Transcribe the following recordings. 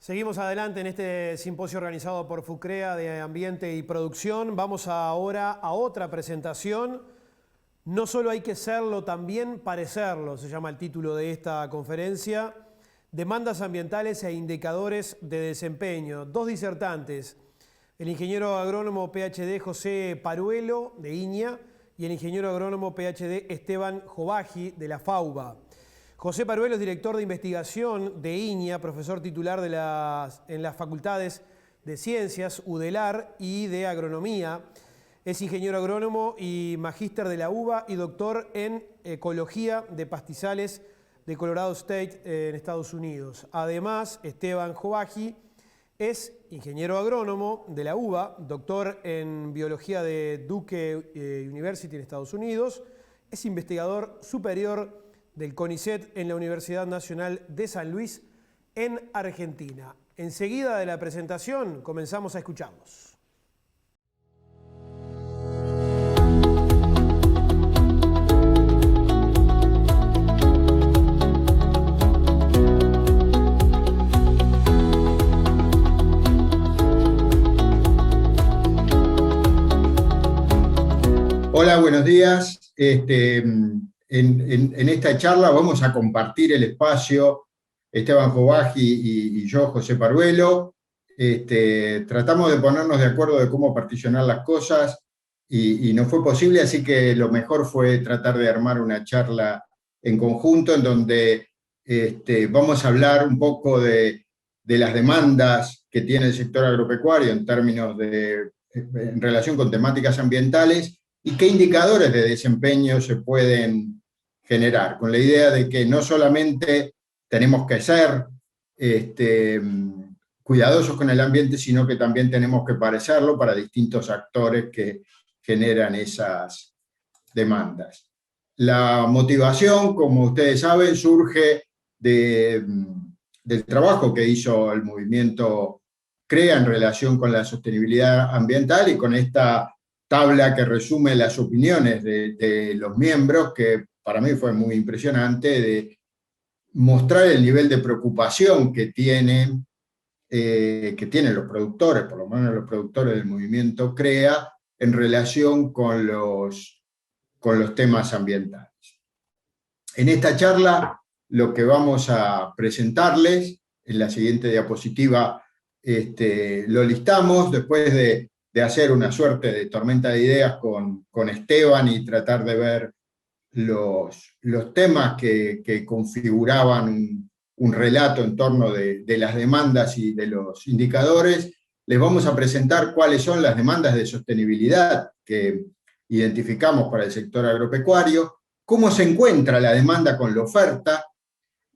Seguimos adelante en este simposio organizado por FUCREA de Ambiente y Producción. Vamos ahora a otra presentación. No solo hay que serlo, también parecerlo, se llama el título de esta conferencia. Demandas ambientales e indicadores de desempeño. Dos disertantes, el ingeniero agrónomo PhD José Paruelo, de INIA, y el ingeniero agrónomo PhD Esteban Jovaji, de la FAUBA. José Paruelo es director de investigación de INIA, profesor titular en las facultades de Ciencias, UDELAR y de Agronomía. Es ingeniero agrónomo y magíster de la UBA y doctor en Ecología de Pastizales de Colorado State en Estados Unidos. Además, Esteban Jovaji es ingeniero agrónomo de la UBA, doctor en Biología de Duke University en Estados Unidos. Es investigador superior del CONICET en la Universidad Nacional de San Luis, en Argentina. Enseguida de la presentación comenzamos a escucharlos. Hola, buenos días. En esta charla vamos a compartir el espacio, Esteban Jovaji y yo, José Paruelo. Tratamos de ponernos de acuerdo de cómo particionar las cosas y no fue posible, así que lo mejor fue tratar de armar una charla en conjunto en donde vamos a hablar un poco de las demandas que tiene el sector agropecuario en términos en relación con temáticas ambientales y qué indicadores de desempeño se pueden generar, con la idea de que no solamente tenemos que ser cuidadosos con el ambiente, sino que también tenemos que parecerlo para distintos actores que generan esas demandas. La motivación, como ustedes saben, surge del trabajo que hizo el movimiento CREA en relación con la sostenibilidad ambiental y con esta tabla que resume las opiniones de los miembros, que para mí fue muy impresionante, de mostrar el nivel de preocupación que tienen los productores, por lo menos los productores del movimiento CREA, en relación con los temas ambientales. En esta charla lo que vamos a presentarles, en la siguiente diapositiva lo listamos, después de hacer una suerte de tormenta de ideas con Esteban y tratar de ver los temas que configuraban un relato en torno de las demandas y de los indicadores. Les vamos a presentar cuáles son las demandas de sostenibilidad que identificamos para el sector agropecuario, cómo se encuentra la demanda con la oferta,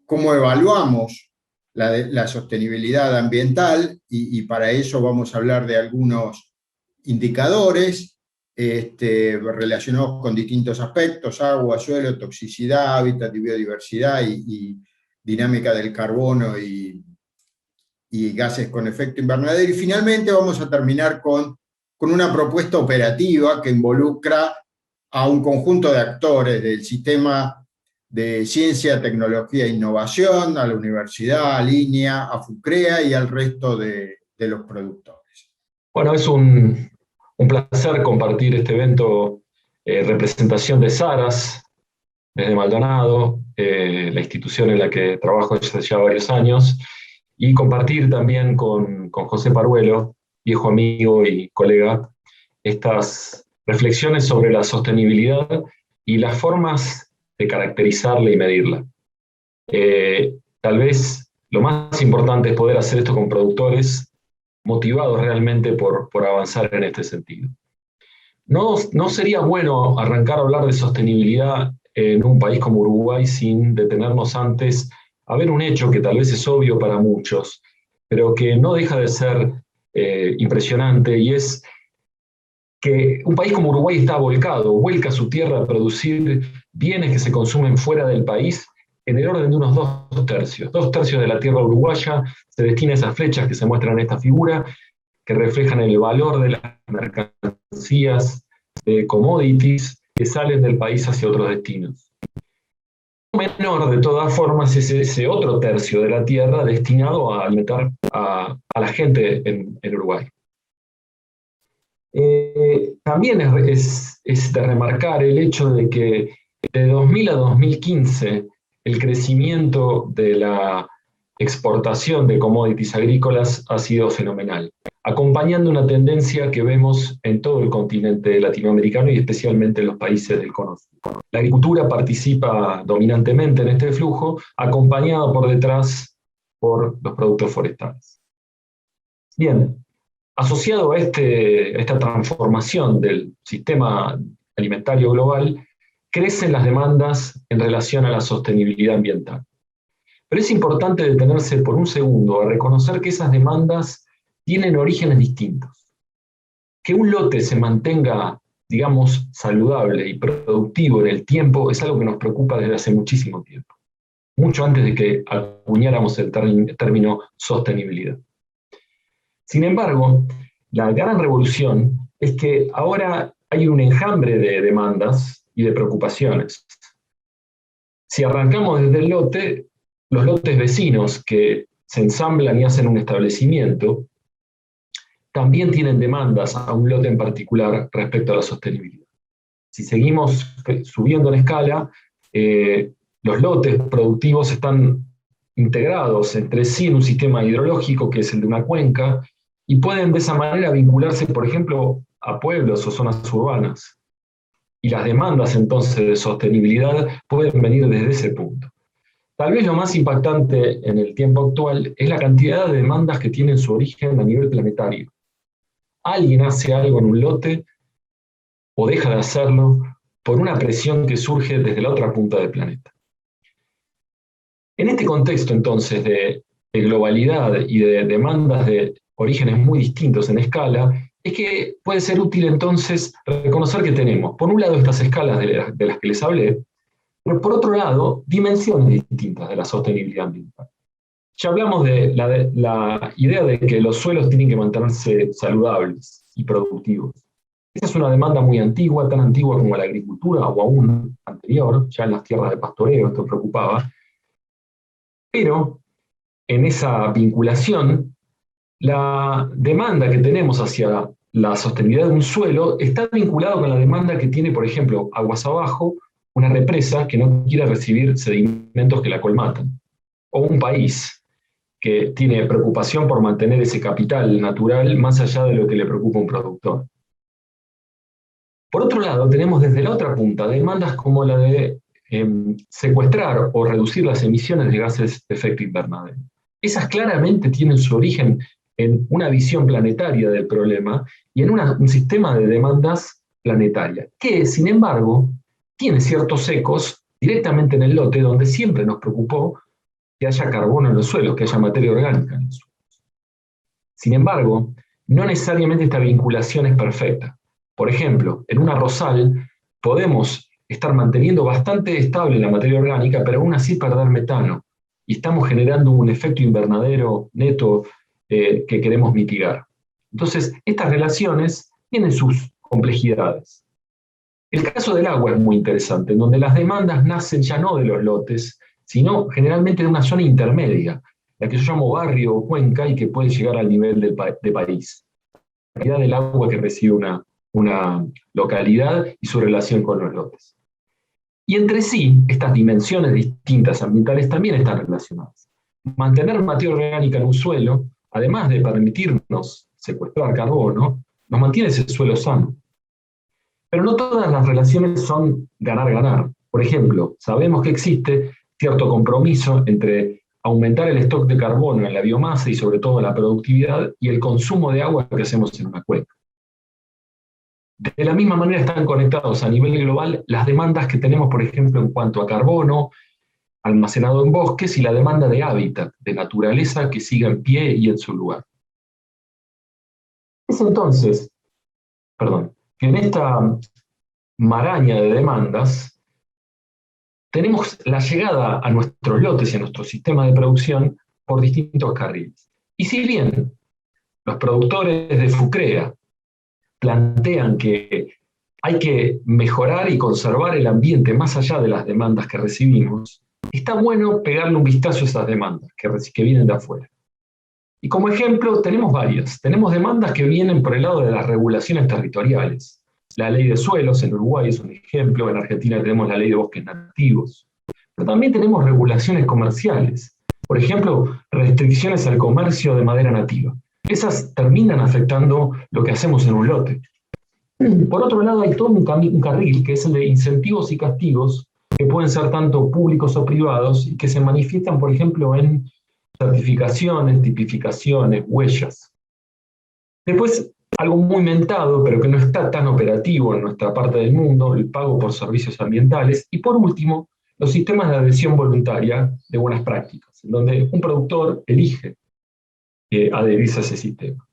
cómo evaluamos la sostenibilidad ambiental, y para eso vamos a hablar de algunos indicadores relacionados con distintos aspectos: agua, suelo, toxicidad, hábitat y biodiversidad, y dinámica del carbono y gases con efecto invernadero. Y finalmente vamos a terminar con una propuesta operativa que involucra a un conjunto de actores del sistema de ciencia, tecnología e innovación, a la universidad, a INIA, a FUCREA y al resto de los productores. Bueno, es un placer compartir este evento, representación de Saras, desde Maldonado, la institución en la que trabajo desde ya varios años, y compartir también con José Paruelo, viejo amigo y colega, estas reflexiones sobre la sostenibilidad y las formas de caracterizarla y medirla. Tal vez lo más importante es poder hacer esto con productores motivados realmente por avanzar en este sentido. No sería bueno arrancar a hablar de sostenibilidad en un país como Uruguay sin detenernos antes a ver un hecho que tal vez es obvio para muchos, pero que no deja de ser impresionante, y es que un país como Uruguay está vuelca su tierra a producir bienes que se consumen fuera del país en el orden de unos 2/3. 2/3 de la tierra uruguaya se destina a esas flechas que se muestran en esta figura, que reflejan el valor de las mercancías, de commodities que salen del país hacia otros destinos. menor, de todas formas, es ese otro tercio de la tierra destinado a alimentar a la gente en Uruguay. También es de remarcar el hecho de que de 2000 a 2015 el crecimiento de la exportación de commodities agrícolas ha sido fenomenal, acompañando una tendencia que vemos en todo el continente latinoamericano y especialmente en los países del Cono Sur. La agricultura participa dominantemente en este flujo, acompañado por detrás por los productos forestales. Bien, asociado a esta transformación del sistema alimentario global, crecen las demandas en relación a la sostenibilidad ambiental. Pero es importante detenerse por un segundo a reconocer que esas demandas tienen orígenes distintos. Que un lote se mantenga, digamos, saludable y productivo en el tiempo es algo que nos preocupa desde hace muchísimo tiempo, mucho antes de que acuñáramos el término sostenibilidad. Sin embargo, la gran revolución es que ahora hay un enjambre de demandas y de preocupaciones. Si arrancamos desde el lote, los lotes vecinos que se ensamblan y hacen un establecimiento, también tienen demandas a un lote en particular respecto a la sostenibilidad. Si seguimos subiendo en escala, los lotes productivos están integrados entre sí en un sistema hidrológico que es el de una cuenca y pueden de esa manera vincularse, por ejemplo, a pueblos o zonas urbanas. Y las demandas entonces de sostenibilidad pueden venir desde ese punto. Tal vez lo más impactante en el tiempo actual es la cantidad de demandas que tienen su origen a nivel planetario. Alguien hace algo en un lote o deja de hacerlo por una presión que surge desde la otra punta del planeta. En este contexto entonces de globalidad y de demandas de orígenes muy distintos en escala, es que puede ser útil entonces reconocer que tenemos, por un lado, estas escalas de las que les hablé, pero por otro lado, dimensiones distintas de la sostenibilidad ambiental. Ya hablamos de la idea de que los suelos tienen que mantenerse saludables y productivos. Esa es una demanda muy antigua, tan antigua como la agricultura o aún anterior, ya en las tierras de pastoreo esto preocupaba. Pero en esa vinculación, la demanda que tenemos hacia la sostenibilidad de un suelo está vinculada con la demanda que tiene, por ejemplo, aguas abajo, una represa que no quiere recibir sedimentos que la colmatan, o un país que tiene preocupación por mantener ese capital natural más allá de lo que le preocupa a un productor. Por otro lado, tenemos desde la otra punta demandas como la de secuestrar o reducir las emisiones de gases de efecto invernadero. Esas claramente tienen su origen en una visión planetaria del problema y en un sistema de demandas planetaria, que, sin embargo, tiene ciertos ecos directamente en el lote, donde siempre nos preocupó que haya carbono en los suelos, que haya materia orgánica en los suelos. Sin embargo, no necesariamente esta vinculación es perfecta. Por ejemplo, en un arrozal podemos estar manteniendo bastante estable la materia orgánica, pero aún así perder metano, y estamos generando un efecto invernadero neto que queremos mitigar. Entonces, estas relaciones tienen sus complejidades. El caso del agua es muy interesante, en donde las demandas nacen ya no de los lotes, sino generalmente de una zona intermedia, la que yo llamo barrio o cuenca y que puede llegar al nivel de país. La calidad del agua que recibe una localidad y su relación con los lotes. Y entre sí, estas dimensiones distintas ambientales también están relacionadas. Mantener materia orgánica en un suelo, además de permitirnos secuestrar carbono, nos mantiene ese suelo sano. Pero no todas las relaciones son ganar-ganar. Por ejemplo, sabemos que existe cierto compromiso entre aumentar el stock de carbono en la biomasa y sobre todo la productividad y el consumo de agua que hacemos en una cuenca. De la misma manera están conectados a nivel global las demandas que tenemos, por ejemplo, en cuanto a carbono almacenado en bosques y la demanda de hábitat, de naturaleza que siga en pie y en su lugar. Es entonces, que en esta maraña de demandas tenemos la llegada a nuestros lotes y a nuestro sistema de producción por distintos carriles. Y si bien los productores de Fucrea plantean que hay que mejorar y conservar el ambiente más allá de las demandas que recibimos, está bueno pegarle un vistazo a esas demandas que vienen de afuera. Y como ejemplo, tenemos varias. Tenemos demandas que vienen por el lado de las regulaciones territoriales. La ley de suelos en Uruguay es un ejemplo, en Argentina tenemos la ley de bosques nativos. Pero también tenemos regulaciones comerciales. Por ejemplo, restricciones al comercio de madera nativa. Esas terminan afectando lo que hacemos en un lote. Por otro lado, hay todo un carril, que es el de incentivos y castigos, que pueden ser tanto públicos o privados, y que se manifiestan, por ejemplo, en certificaciones, tipificaciones, huellas. Después, algo muy inventado, pero que no está tan operativo en nuestra parte del mundo, el pago por servicios ambientales. Y por último, los sistemas de adhesión voluntaria de buenas prácticas, en donde un productor elige adherirse a ese sistema.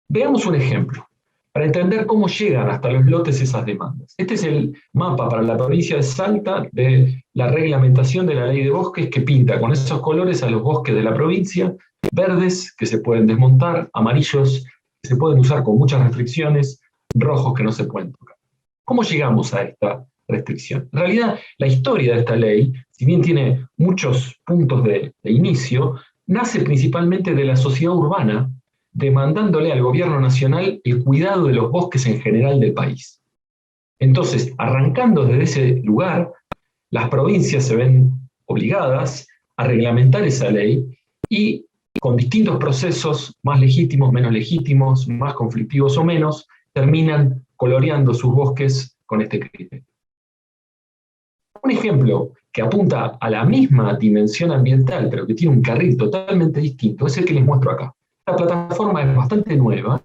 Veamos un ejemplo, para entender cómo llegan hasta los lotes esas demandas. Este es el mapa para la provincia de Salta de la reglamentación de la ley de bosques, que pinta con esos colores a los bosques de la provincia, verdes, que se pueden desmontar, amarillos, que se pueden usar con muchas restricciones, rojos, que no se pueden tocar. ¿Cómo llegamos a esta restricción? En realidad, la historia de esta ley, si bien tiene muchos puntos de inicio, nace principalmente de la sociedad urbana, demandándole al gobierno nacional el cuidado de los bosques en general del país. Entonces, arrancando desde ese lugar, las provincias se ven obligadas a reglamentar esa ley y con distintos procesos, más legítimos, menos legítimos, más conflictivos o menos, terminan coloreando sus bosques con este criterio. Un ejemplo que apunta a la misma dimensión ambiental, pero que tiene un carril totalmente distinto, es el que les muestro acá. Esta plataforma es bastante nueva,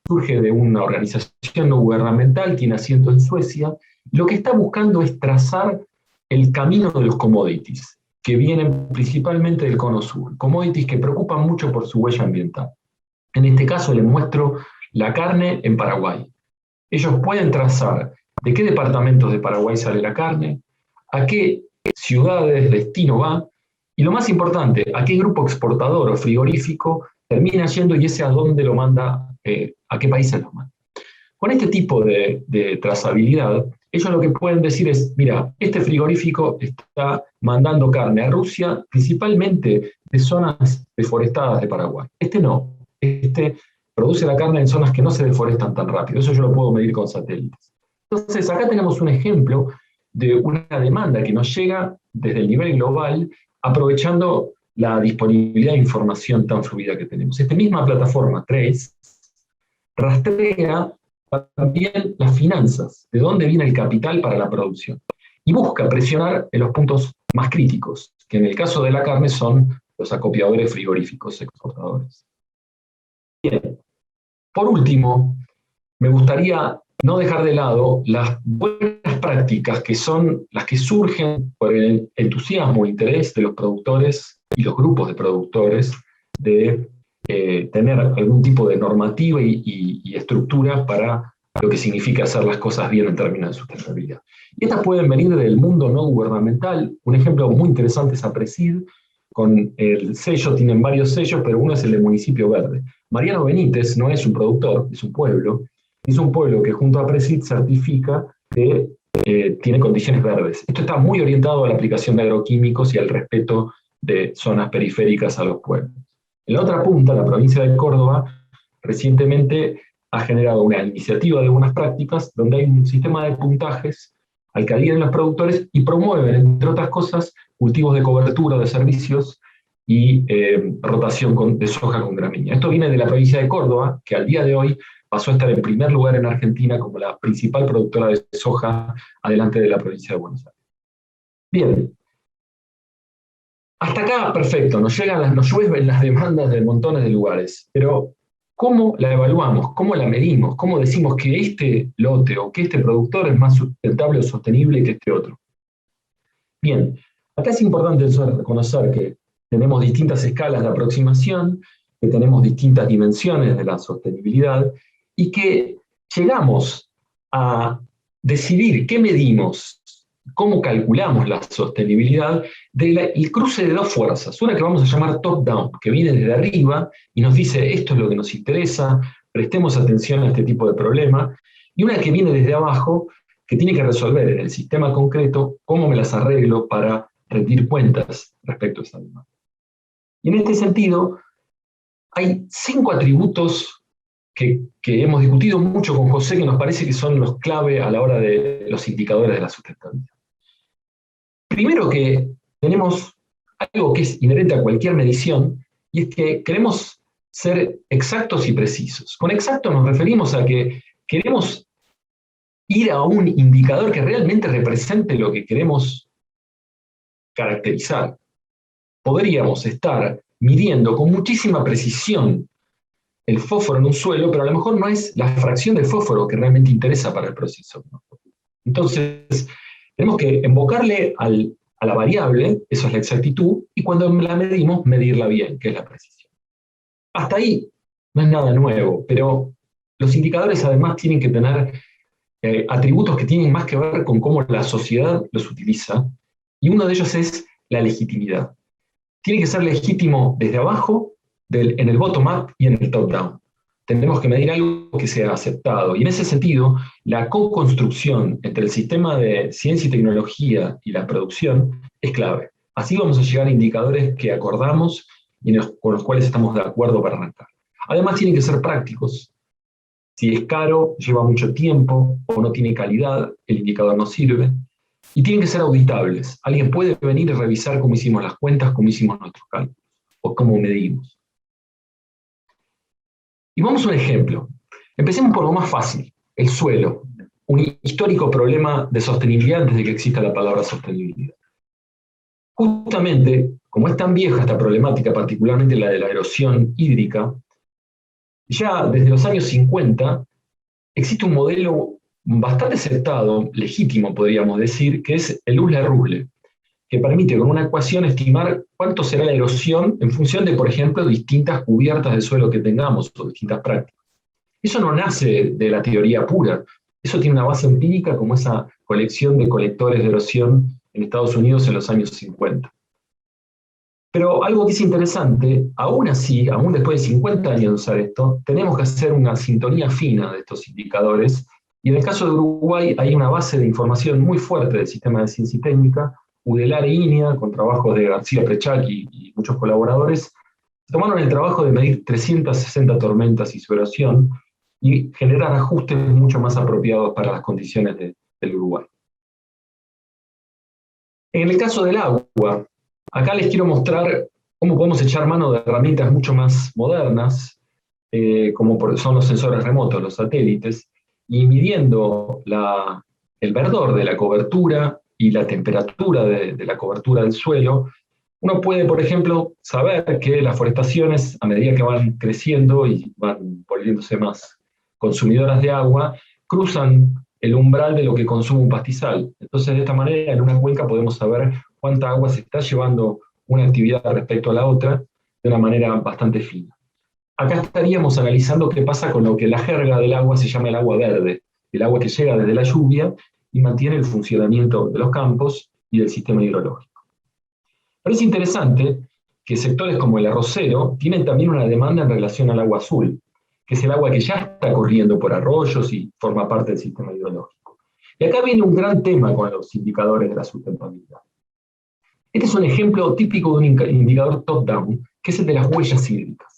surge de una organización no gubernamental, tiene asiento en Suecia, y lo que está buscando es trazar el camino de los commodities, que vienen principalmente del cono sur, commodities que preocupan mucho por su huella ambiental. En este caso les muestro la carne en Paraguay. Ellos pueden trazar de qué departamentos de Paraguay sale la carne, a qué ciudades destino va, y lo más importante, a qué grupo exportador o frigorífico termina yendo y ese a dónde lo manda, a qué países lo manda. Con este tipo de trazabilidad, ellos lo que pueden decir es, mira, este frigorífico está mandando carne a Rusia, principalmente de zonas deforestadas de Paraguay. Este no, este produce la carne en zonas que no se deforestan tan rápido, eso yo lo puedo medir con satélites. Entonces, acá tenemos un ejemplo de una demanda que nos llega desde el nivel global, aprovechando la disponibilidad de información tan fluida que tenemos. Esta misma plataforma, Trace, rastrea también las finanzas, de dónde viene el capital para la producción, y busca presionar en los puntos más críticos, que en el caso de la carne son los acopiadores frigoríficos exportadores. Bien. Por último, me gustaría no dejar de lado las buenas prácticas que son las que surgen por el entusiasmo e interés de los productores y los grupos de productores de tener algún tipo de normativa y estructura para lo que significa hacer las cosas bien en términos de sustentabilidad. Y estas pueden venir del mundo no gubernamental. Un ejemplo muy interesante es APRESID, con el sello, tienen varios sellos, pero uno es el de Municipio Verde. Mariano Benítez no es un productor, es un pueblo que junto a APRESID certifica que tiene condiciones verdes. Esto está muy orientado a la aplicación de agroquímicos y al respeto de zonas periféricas a los pueblos. En la otra punta, la provincia de Córdoba, recientemente ha generado una iniciativa de buenas prácticas donde hay un sistema de puntajes al que adhieren los productores y promueven, entre otras cosas, cultivos de cobertura de servicios y rotación de soja con gramínea. Esto viene de la provincia de Córdoba, que al día de hoy pasó a estar en primer lugar en Argentina como la principal productora de soja, adelante de la provincia de Buenos Aires. Bien. Hasta acá, perfecto, nos llueven las demandas de montones de lugares, pero ¿cómo la evaluamos? ¿Cómo la medimos? ¿Cómo decimos que este lote o que este productor es más sustentable o sostenible que este otro? Bien, acá es importante reconocer que tenemos distintas escalas de aproximación, que tenemos distintas dimensiones de la sostenibilidad, y que llegamos a decidir qué medimos, cómo calculamos la sostenibilidad del cruce de dos fuerzas. Una que vamos a llamar top-down, que viene desde arriba y nos dice esto es lo que nos interesa, prestemos atención a este tipo de problema, y una que viene desde abajo, que tiene que resolver en el sistema concreto cómo me las arreglo para rendir cuentas respecto a esa demanda. Y en este sentido, hay 5 atributos que hemos discutido mucho con José, que nos parece que son los clave a la hora de los indicadores de la sustentabilidad. Primero, que tenemos algo que es inherente a cualquier medición, y es que queremos ser exactos y precisos. Con exacto nos referimos a que queremos ir a un indicador que realmente represente lo que queremos caracterizar. Podríamos estar midiendo con muchísima precisión el fósforo en un suelo, pero a lo mejor no es la fracción del fósforo que realmente interesa para el proceso. Entonces, tenemos que invocarle a la variable, eso es la exactitud, y cuando la medimos, medirla bien, que es la precisión. Hasta ahí no es nada nuevo, pero los indicadores además tienen que tener atributos que tienen más que ver con cómo la sociedad los utiliza, y uno de ellos es la legitimidad. Tiene que ser legítimo desde abajo, en el bottom-up y en el top-down. Tenemos que medir algo que sea aceptado. Y en ese sentido, la co-construcción entre el sistema de ciencia y tecnología y la producción es clave. Así vamos a llegar a indicadores que acordamos y con los cuales estamos de acuerdo para arrancar. Además, tienen que ser prácticos. Si es caro, lleva mucho tiempo o no tiene calidad, el indicador no sirve. Y tienen que ser auditables. Alguien puede venir y revisar cómo hicimos las cuentas, cómo hicimos nuestros cálculos, o cómo medimos. Y vamos a un ejemplo. Empecemos por lo más fácil, el suelo. Un histórico problema de sostenibilidad antes de que exista la palabra sostenibilidad. Justamente, como es tan vieja esta problemática, particularmente la de la erosión hídrica, ya desde los años 50 existe un modelo bastante aceptado, legítimo podríamos decir, que es el Usler-Ruhle, que permite con una ecuación estimar cuánto será la erosión en función de, por ejemplo, distintas cubiertas de suelo que tengamos o distintas prácticas. Eso no nace de la teoría pura, eso tiene una base empírica como esa colección de colectores de erosión en Estados Unidos en los años 50. Pero algo que es interesante, aún así, aún después de 50 años de usar esto, tenemos que hacer una sintonía fina de estos indicadores, y en el caso de Uruguay hay una base de información muy fuerte del sistema de ciencia y técnica, Udelar e INEA, con trabajos de García Prechak y muchos colaboradores, tomaron el trabajo de medir 360 tormentas y su erosión y generar ajustes mucho más apropiados para las condiciones del Uruguay. En el caso del agua, acá les quiero mostrar cómo podemos echar mano de herramientas mucho más modernas, como son los sensores remotos, los satélites, y midiendo el verdor de la cobertura y la temperatura de la cobertura del suelo, uno puede, por ejemplo, saber que las forestaciones, a medida que van creciendo y van volviéndose más consumidoras de agua, cruzan el umbral de lo que consume un pastizal. Entonces, de esta manera, en una cuenca podemos saber cuánta agua se está llevando una actividad respecto a la otra de una manera bastante fina. Acá estaríamos analizando qué pasa con lo que la jerga del agua se llama el agua verde, el agua que llega desde la lluvia y mantiene el funcionamiento de los campos y del sistema hidrológico. Pero es interesante que sectores como el arrocero tienen también una demanda en relación al agua azul, que es el agua que ya está corriendo por arroyos y forma parte del sistema hidrológico. Y acá viene un gran tema con los indicadores de la sustentabilidad. Este es un ejemplo típico de un indicador top-down, que es el de las huellas hídricas.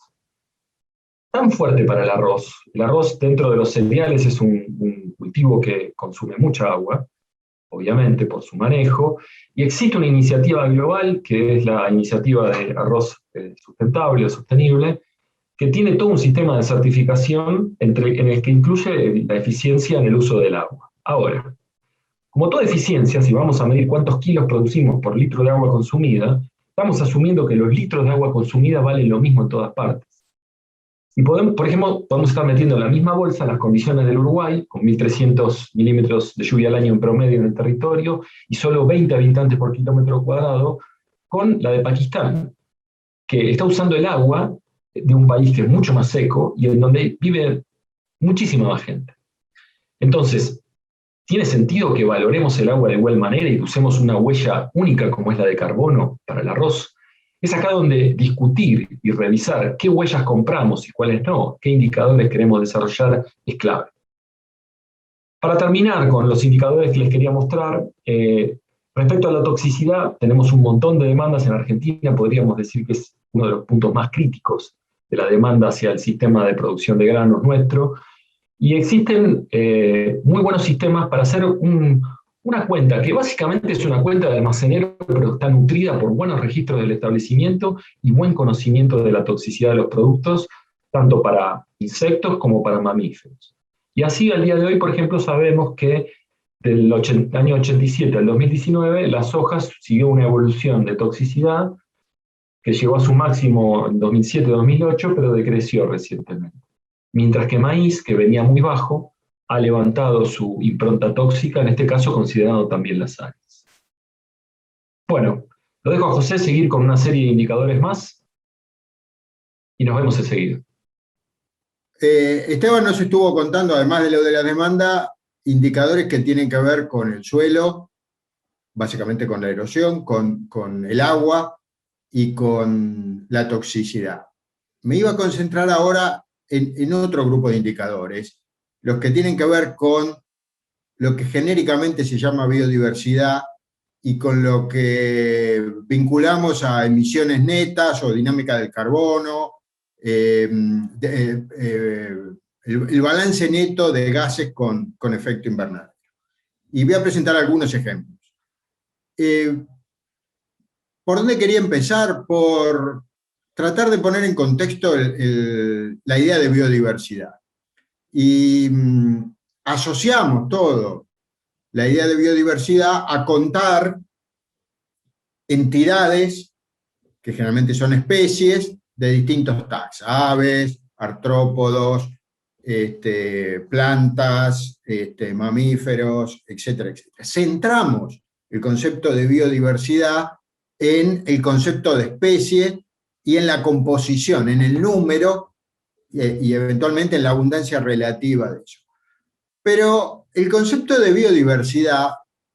Tan fuerte para el arroz dentro de los cereales es un cultivo que consume mucha agua, obviamente por su manejo, y existe una iniciativa global, que es la iniciativa de arroz sustentable o sostenible, que tiene todo un sistema de certificación en el que incluye la eficiencia en el uso del agua. Ahora, como toda eficiencia, si vamos a medir cuántos kilos producimos por litro de agua consumida, estamos asumiendo que los litros de agua consumida valen lo mismo en todas partes. Y por ejemplo, podemos estar metiendo en la misma bolsa las condiciones del Uruguay, con 1.300 milímetros de lluvia al año en promedio en el territorio, y solo 20 habitantes por kilómetro cuadrado, con la de Pakistán, que está usando el agua de un país que es mucho más seco, y en donde vive muchísima más gente. Entonces, ¿tiene sentido que valoremos el agua de igual manera y usemos una huella única como es la de carbono para el arroz? Es acá donde discutir y revisar qué huellas compramos y cuáles no, qué indicadores queremos desarrollar, es clave. Para terminar con los indicadores que les quería mostrar, Respecto a la toxicidad, tenemos un montón de demandas en Argentina, podríamos decir que es uno de los puntos más críticos de la demanda hacia el sistema de producción de granos nuestro, y existen muy buenos sistemas para hacer una cuenta, que básicamente es una cuenta de almacenero, pero está nutrida por buenos registros del establecimiento y buen conocimiento de la toxicidad de los productos, tanto para insectos como para mamíferos. Y así, al día de hoy, por ejemplo, sabemos que del año 87 al 2019, la soja siguió una evolución de toxicidad que llegó a su máximo en 2007-2008, pero decreció recientemente. Mientras que maíz, que venía muy bajo, ha levantado su impronta tóxica, en este caso considerando también las áreas. Bueno, lo dejo a José seguir con una serie de indicadores más y nos vemos enseguida. Esteban nos estuvo contando, además de lo de la demanda, indicadores que tienen que ver con el suelo, básicamente con la erosión, con el agua y con la toxicidad. Me iba a concentrar ahora en otro grupo de indicadores, los que tienen que ver con lo que genéricamente se llama biodiversidad y con lo que vinculamos a emisiones netas o dinámica del carbono, el balance neto de gases con efecto invernadero. Y voy a presentar algunos ejemplos. ¿Por dónde quería empezar? Por tratar de poner en contexto la idea de biodiversidad. Y asociamos todo, la idea de biodiversidad, a contar entidades, que generalmente son especies, de distintos taxa, aves, artrópodos, plantas, mamíferos, etcétera, etcétera. Centramos el concepto de biodiversidad en el concepto de especie y en la composición, en el número y eventualmente en la abundancia relativa de eso. Pero el concepto de biodiversidad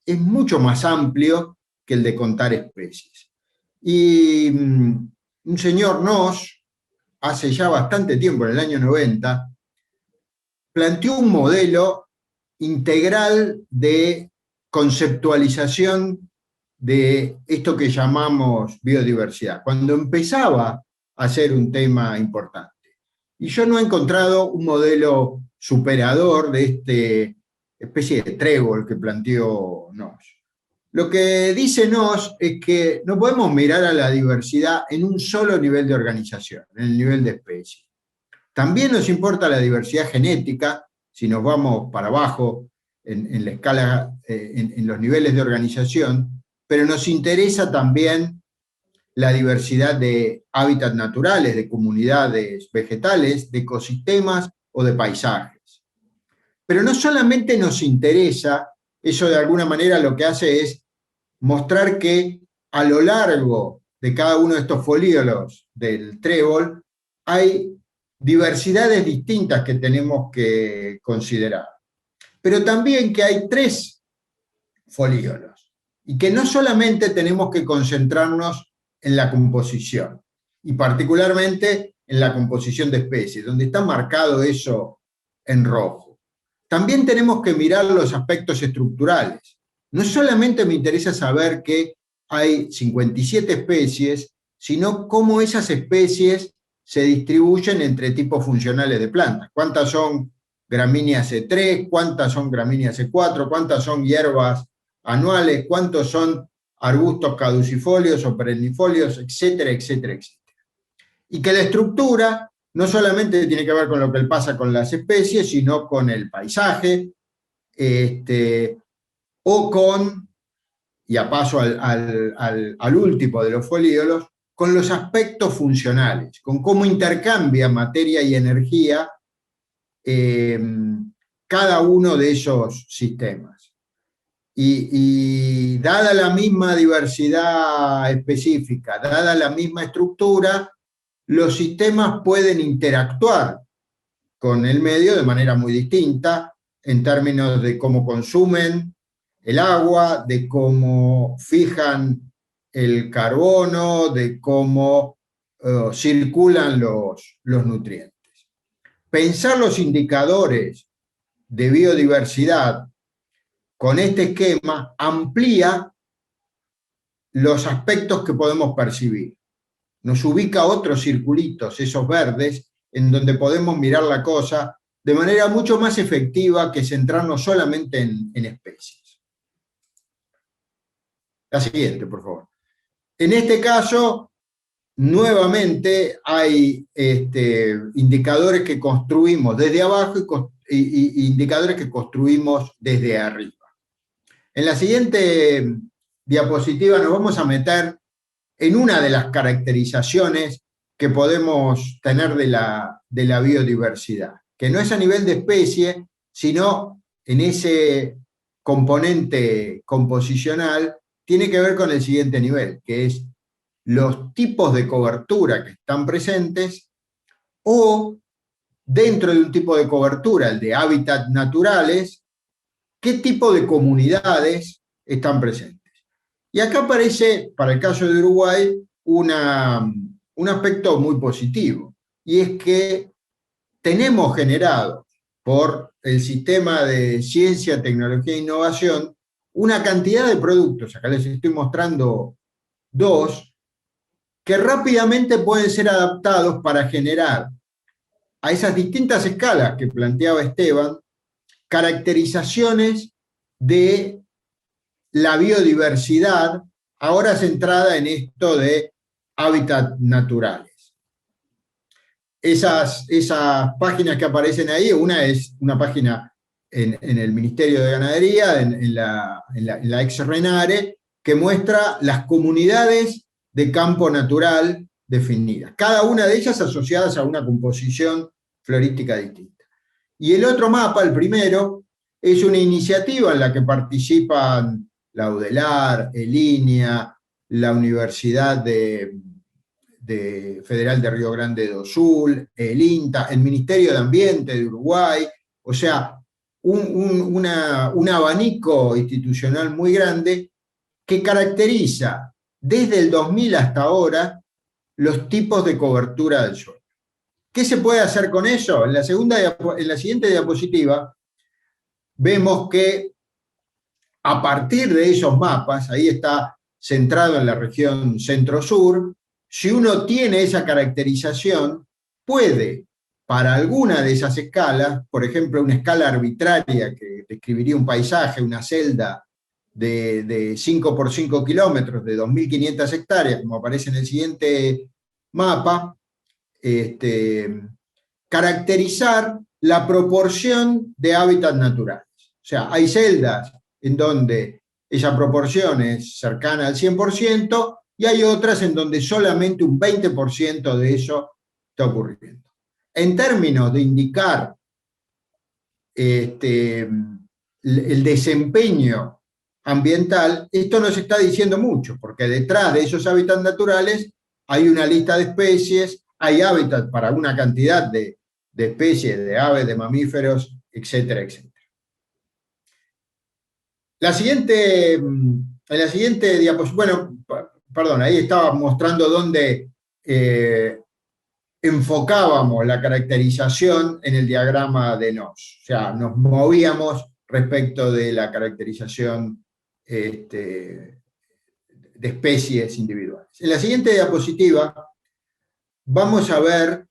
es mucho más amplio que el de contar especies. Y un señor Noss, hace ya bastante tiempo, en el año 90, planteó un modelo integral de conceptualización de esto que llamamos biodiversidad, cuando empezaba a ser un tema importante. Y yo no he encontrado un modelo superador de esta especie de trébol que planteó Noss. Lo que dice Noss es que no podemos mirar a la diversidad en un solo nivel de organización, en el nivel de especie. También nos importa la diversidad genética, si nos vamos para abajo en la escala, en los niveles de organización, pero nos interesa también la diversidad de hábitats naturales, de comunidades vegetales, de ecosistemas o de paisajes. Pero no solamente nos interesa, eso de alguna manera lo que hace es mostrar que a lo largo de cada uno de estos folíolos del trébol hay diversidades distintas que tenemos que considerar. Pero también que hay 3 folíolos y que no solamente tenemos que concentrarnos en la composición, y particularmente en la composición de especies, donde está marcado eso en rojo. También tenemos que mirar los aspectos estructurales. No solamente me interesa saber que hay 57 especies, sino cómo esas especies se distribuyen entre tipos funcionales de plantas. ¿Cuántas son gramíneas E3? ¿Cuántas son gramíneas E4? ¿Cuántas son hierbas anuales? ¿Cuántos son arbustos caducifolios o perennifolios? Etcétera, etcétera, etcétera. Y que la estructura no solamente tiene que ver con lo que pasa con las especies, sino con el paisaje, o con, y a paso al último de los folíolos, con los aspectos funcionales, con cómo intercambia materia y energía cada uno de esos sistemas. Y dada la misma diversidad específica, dada la misma estructura, los sistemas pueden interactuar con el medio de manera muy distinta, en términos de cómo consumen el agua, de cómo fijan el carbono, de cómo circulan los nutrientes. Pensar los indicadores de biodiversidad con este esquema amplía los aspectos que podemos percibir. Nos ubica otros circulitos, esos verdes, en donde podemos mirar la cosa de manera mucho más efectiva que centrarnos solamente en especies. La siguiente, por favor. En este caso, nuevamente hay indicadores que construimos desde abajo y indicadores que construimos desde arriba. En la siguiente diapositiva nos vamos a meter en una de las caracterizaciones que podemos tener de la biodiversidad, que no es a nivel de especie, sino en ese componente composicional, tiene que ver con el siguiente nivel, que es los tipos de cobertura que están presentes, o dentro de un tipo de cobertura, el de hábitats naturales, qué tipo de comunidades están presentes. Y acá aparece, para el caso de Uruguay, un aspecto muy positivo, y es que tenemos generado por el sistema de ciencia, tecnología e innovación una cantidad de productos, acá les estoy mostrando dos, que rápidamente pueden ser adaptados para generar a esas distintas escalas que planteaba Esteban, caracterizaciones de la biodiversidad, ahora centrada en esto de hábitats naturales. Esas páginas que aparecen ahí, una es una página en el Ministerio de Ganadería, en la ex Renare, que muestra las comunidades de campo natural definidas, cada una de ellas asociadas a una composición florística distinta. Y el otro mapa, el primero, es una iniciativa en la que participan la UDELAR, ELINEA, la Universidad Federal de Río Grande do Sul, el INTA, el Ministerio de Ambiente de Uruguay, o sea, un abanico institucional muy grande que caracteriza desde el 2000 hasta ahora los tipos de cobertura del suelo. ¿Qué se puede hacer con eso? En la siguiente diapositiva vemos que a partir de esos mapas, ahí está centrado en la región centro-sur, si uno tiene esa caracterización, puede, para alguna de esas escalas, por ejemplo, una escala arbitraria que describiría un paisaje, una celda de 5 por 5 kilómetros, de 2.500 hectáreas, como aparece en el siguiente mapa, caracterizar la proporción de hábitats naturales. O sea, hay celdas en donde esa proporción es cercana al 100%, y hay otras en donde solamente un 20% de eso está ocurriendo. En términos de indicar el desempeño ambiental, esto nos está diciendo mucho, porque detrás de esos hábitats naturales hay una lista de especies, hay hábitats para una cantidad de especies, de aves, de mamíferos, etcétera, etcétera. En la siguiente diapositiva, bueno, perdón, ahí estaba mostrando dónde enfocábamos la caracterización en el diagrama de Knox. O sea, nos movíamos respecto de la caracterización de especies individuales. En la siguiente diapositiva vamos a ver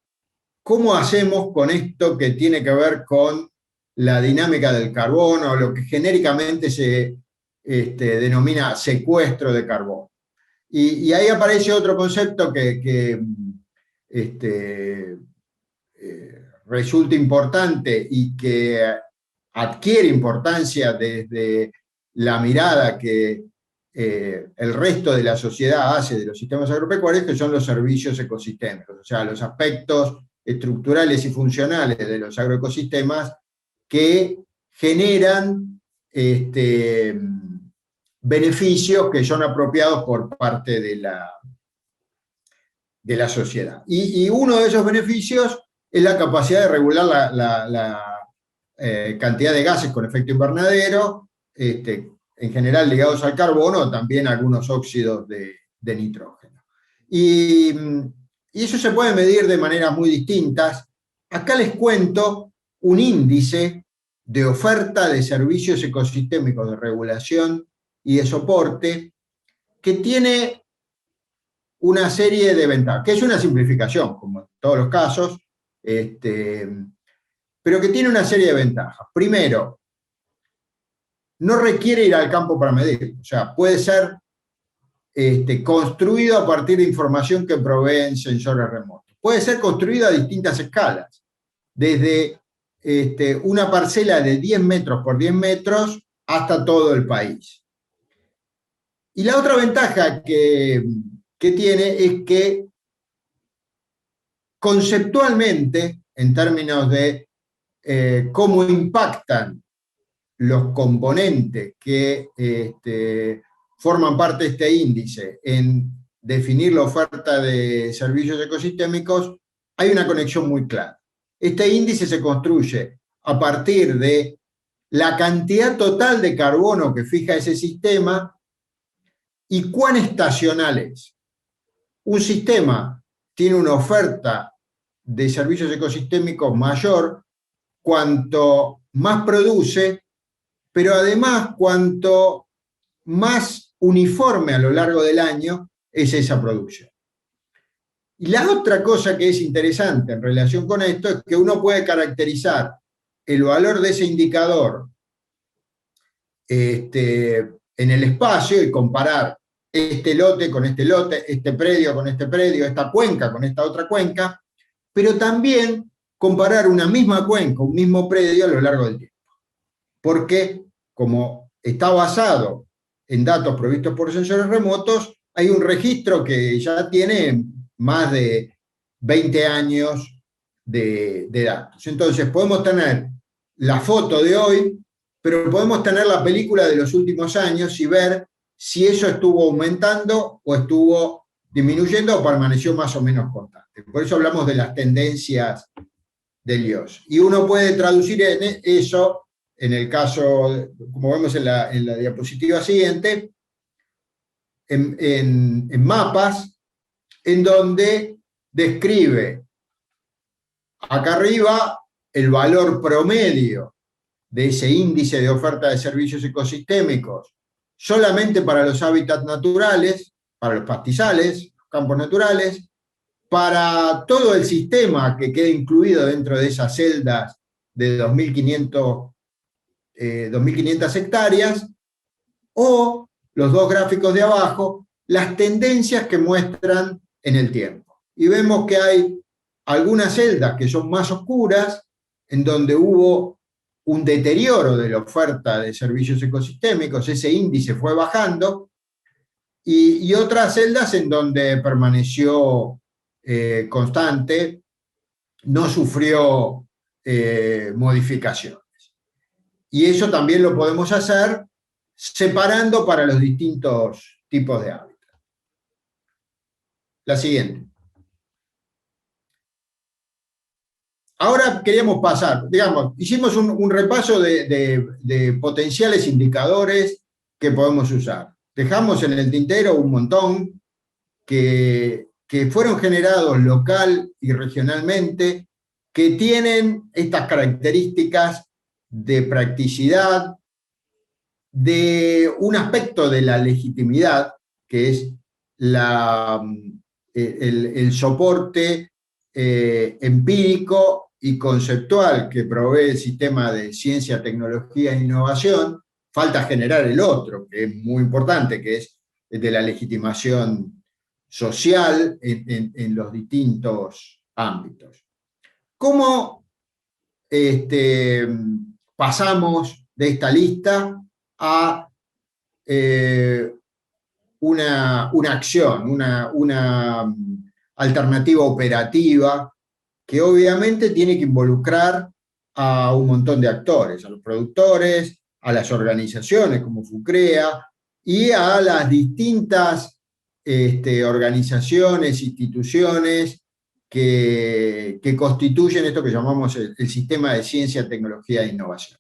cómo hacemos con esto que tiene que ver con la dinámica del carbono, lo que genéricamente se denomina secuestro de carbono. Y ahí aparece otro concepto que resulta importante y que adquiere importancia desde la mirada que el resto de la sociedad hace de los sistemas agropecuarios, que son los servicios ecosistémicos, o sea, los aspectos estructurales y funcionales de los agroecosistemas que generan beneficios que son apropiados por parte de la sociedad. Y uno de esos beneficios es la capacidad de regular la cantidad de gases con efecto invernadero, en general ligados al carbono, también algunos óxidos de nitrógeno. Y eso se puede medir de maneras muy distintas. Acá les cuento un índice de oferta de servicios ecosistémicos de regulación y de soporte que tiene una serie de ventajas, que es una simplificación, como en todos los casos, pero que tiene una serie de ventajas. Primero, no requiere ir al campo para medir, o sea, puede ser construido a partir de información que proveen sensores remotos. Puede ser construido a distintas escalas, desde una parcela de 10 metros por 10 metros hasta todo el país. Y la otra ventaja que tiene es que conceptualmente, en términos de cómo impactan los componentes que forman parte de este índice en definir la oferta de servicios ecosistémicos, hay una conexión muy clara. Este índice se construye a partir de la cantidad total de carbono que fija ese sistema y cuán estacional es. Un sistema tiene una oferta de servicios ecosistémicos mayor cuanto más produce, pero además cuanto más uniforme a lo largo del año es esa producción. Y la otra cosa que es interesante en relación con esto es que uno puede caracterizar el valor de ese indicador en el espacio y comparar este lote con este lote, este predio con este predio, esta cuenca con esta otra cuenca, pero también comparar una misma cuenca, un mismo predio a lo largo del tiempo. Porque como está basado en datos provistos por sensores remotos, hay un registro que ya tiene más de 20 años de datos. Entonces podemos tener la foto de hoy, pero podemos tener la película de los últimos años y ver si eso estuvo aumentando o estuvo disminuyendo o permaneció más o menos constante. Por eso hablamos de las tendencias del IOS. Y uno puede traducir eso, en el caso, como vemos en la diapositiva siguiente, en mapas, en donde describe acá arriba el valor promedio de ese índice de oferta de servicios ecosistémicos solamente para los hábitats naturales, para los pastizales, los campos naturales, para todo el sistema que queda incluido dentro de esas celdas de 2.500 hectáreas, o los dos gráficos de abajo, las tendencias que muestran en el tiempo. Y vemos que hay algunas celdas que son más oscuras, en donde hubo un deterioro de la oferta de servicios ecosistémicos, ese índice fue bajando, y otras celdas en donde permaneció constante, no sufrió modificaciones. Y eso también lo podemos hacer separando para los distintos tipos de hábitat. La siguiente. Ahora queríamos pasar, digamos, hicimos un repaso de potenciales indicadores que podemos usar. Dejamos en el tintero un montón que fueron generados local y regionalmente, que tienen estas características de practicidad, de un aspecto de la legitimidad, que es el soporte empírico y conceptual que provee el sistema de ciencia, tecnología e innovación. Falta generar el otro, que es muy importante, que es el de la legitimación social en los distintos ámbitos. ¿Cómo pasamos de esta lista a una acción, una alternativa operativa que obviamente tiene que involucrar a un montón de actores, a los productores, a las organizaciones como FUCREA y a las distintas organizaciones, instituciones que constituyen esto que llamamos el sistema de ciencia, tecnología e innovación.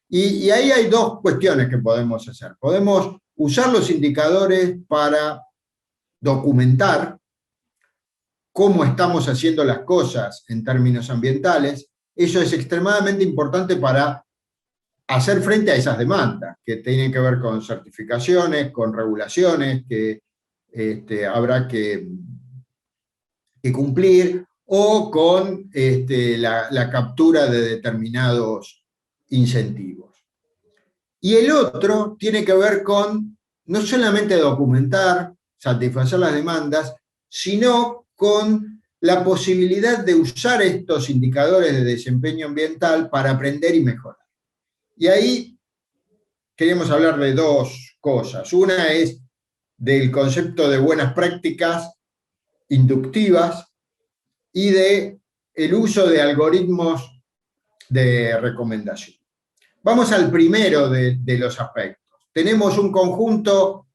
Y ahí hay dos cuestiones que podemos hacer. Podemos usar los indicadores para documentar cómo estamos haciendo las cosas en términos ambientales. Eso es extremadamente importante para hacer frente a esas demandas, que tienen que ver con certificaciones, con regulaciones que habrá que cumplir, o con la captura de determinados incentivos. Y el otro tiene que ver con no solamente documentar, satisfacer las demandas, sino con la posibilidad de usar estos indicadores de desempeño ambiental para aprender y mejorar. Y ahí queremos hablar de dos cosas. Una es del concepto de buenas prácticas inductivas y de el uso de algoritmos de recomendación. Vamos al primero de los aspectos. Tenemos un conjunto